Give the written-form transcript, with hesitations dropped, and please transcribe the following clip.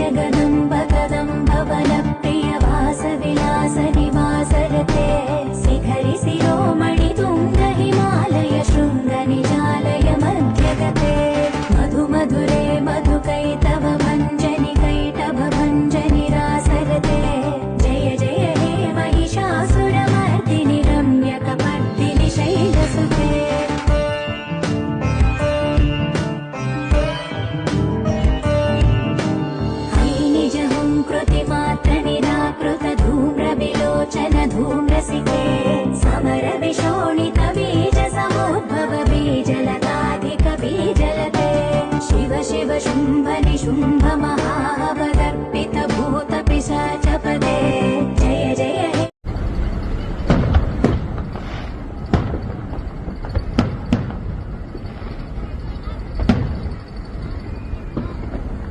जगदम्ब कदम्ब वनप्रिय वासविलास निवासरते शिखरि शिरोमणि तुङ्ग हिमालय शृङ्ग निजालय मध्यगते मधु मधुरे मधुकैतव भञ्जनि कैटभ भञ्जनि रासरते जय जय हे महिषासुरमर्दिनि रम्यकपर्दिनि शैलसुते कृतिमात्र निराकृत धूम्रविलोचन धूम्रसिके समर विशोणित बीज समुद्भव बीजलताधिक बीजलते शिव शिव शुम्भ निशुम्भ